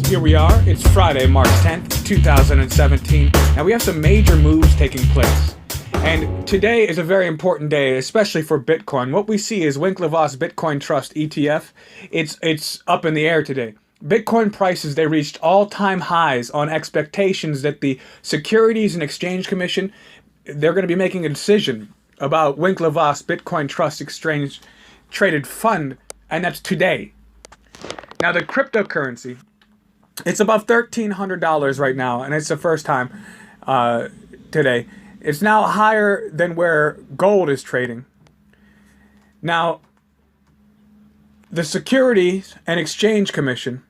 Here we are. It's Friday, March 10th, 2017. Now we have some major moves taking place. And today is a very important day, especially for Bitcoin. What we see is Winklevoss Bitcoin Trust ETF. It's up in the air today. Bitcoin prices, they reached all-time highs on expectations that the Securities and Exchange Commission, they're going to be making a decision about Winklevoss Bitcoin Trust Exchange Traded Fund, and that's today. Now the cryptocurrency, it's above $1,300 right now, and it's the first time today. It's now higher than where gold is trading. Now, the Securities and Exchange Commission,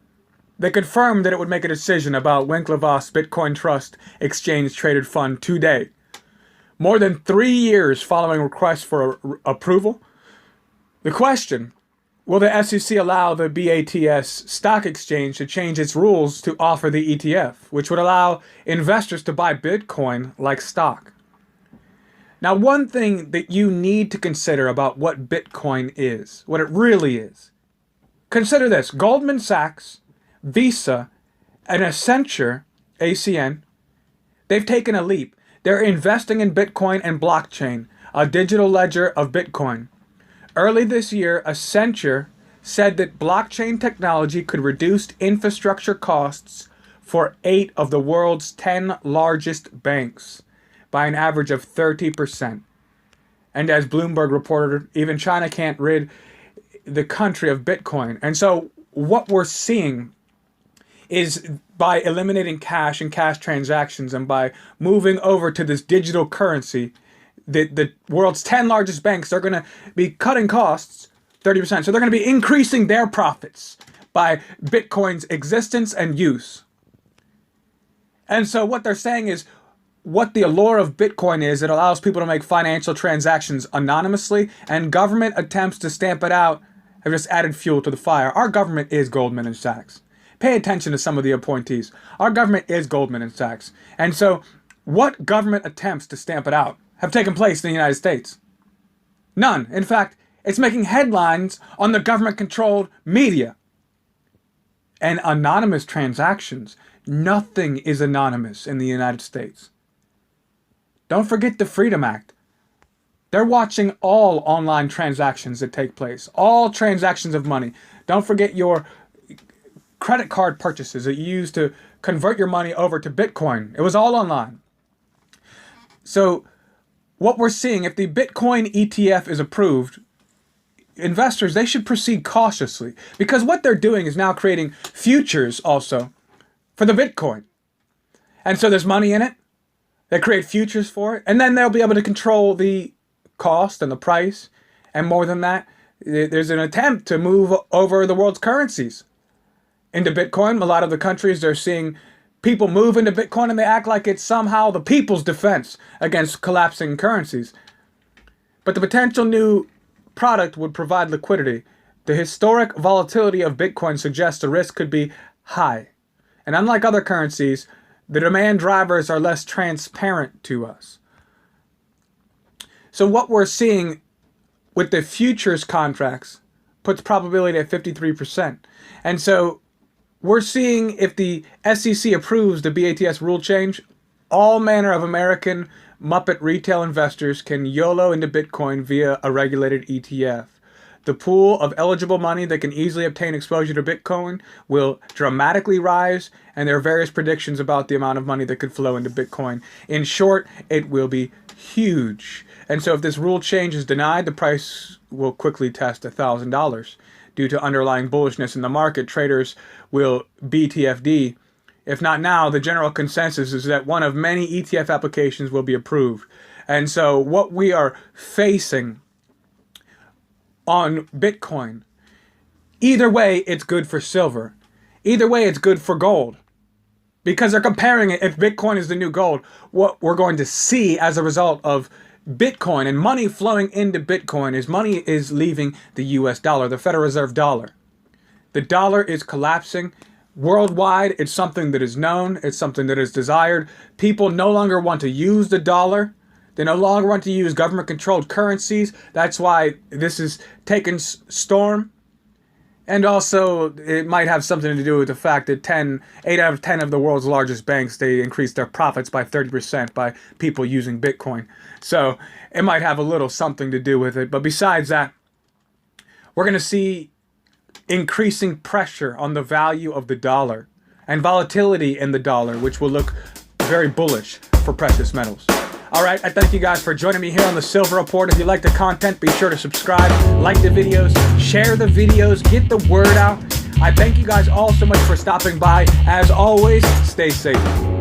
they confirmed that it would make a decision about Winklevoss Bitcoin Trust Exchange Traded Fund today. More than 3 years following requests for approval. The question: will the SEC allow the BATS stock exchange to change its rules to offer the ETF, which would allow investors to buy Bitcoin like stock? Now, one thing that you need to consider about what Bitcoin is, what it really is. Consider this: Goldman Sachs, Visa, and Accenture, ACN, they've taken a leap. They're investing in Bitcoin and blockchain, a digital ledger of Bitcoin. Early this year, Accenture said that blockchain technology could reduce infrastructure costs for 8 of the world's 10 largest banks by an average of 30%. And as Bloomberg reported, even China can't rid the country of Bitcoin. And so what we're seeing is, by eliminating cash and cash transactions and by moving over to this digital currency, the world's 10 largest banks are going to be cutting costs 30%. So they're going to be increasing their profits by Bitcoin's existence and use. And so what they're saying is, what the allure of Bitcoin is, it allows people to make financial transactions anonymously, and government attempts to stamp it out have just added fuel to the fire. Our government is Goldman and Sachs. Pay attention to some of the appointees. Our government is Goldman and Sachs. And so what government attempts to stamp it out have taken place in the United States? None. In fact, it's making headlines on the government-controlled media. And anonymous transactions, nothing is anonymous in the United States. Don't forget the Freedom Act. They're watching all online transactions that take place, all transactions of money. Don't forget your credit card purchases that you use to convert your money over to Bitcoin. It was all online. So what we're seeing, if the Bitcoin ETF is approved, investors, they should proceed cautiously, because what they're doing is now creating futures also for the Bitcoin. And so there's money in it. They create futures for it, and then they'll be able to control the cost and the price. And more than that, there's an attempt to move over the world's currencies into Bitcoin. A lot of the countries, they're seeing people move into Bitcoin, and they act like it's somehow the people's defense against collapsing currencies. But the potential new product would provide liquidity. The historic volatility of Bitcoin suggests the risk could be high. And unlike other currencies, the demand drivers are less transparent to us. So what we're seeing with the futures contracts puts probability at 53%. And so we're seeing, if the SEC approves the BATS rule change, all manner of American Muppet retail investors can YOLO into Bitcoin via a regulated ETF. The pool of eligible money that can easily obtain exposure to Bitcoin will dramatically rise, and there are various predictions about the amount of money that could flow into Bitcoin. In short, it will be huge. And so if this rule change is denied, the price will quickly test $1,000. Due to underlying bullishness in the market, traders will BTFD. If not now, the general consensus is that one of many ETF applications will be approved. And so what we are facing on Bitcoin, either way, it's good for silver. Either way, it's good for gold. Because they're comparing it, if Bitcoin is the new gold, what we're going to see as a result of Bitcoin and money flowing into Bitcoin is money is leaving the US dollar, the Federal Reserve dollar. The dollar is collapsing. Worldwide, it's something that is known. It's something that is desired. People no longer want to use the dollar. They no longer want to use government-controlled currencies. That's why this is taking storm. And also, it might have something to do with the fact that 8 out of 10 of the world's largest banks, they increased their profits by 30% by people using Bitcoin. So it might have a little something to do with it. But besides that, we're going to see increasing pressure on the value of the dollar and volatility in the dollar, which will look very bullish for precious metals. All right, I thank you guys for joining me here on the Silver Report. If you like the content, be sure to subscribe, like the videos, share the videos, get the word out. I thank you guys all so much for stopping by. As always, stay safe.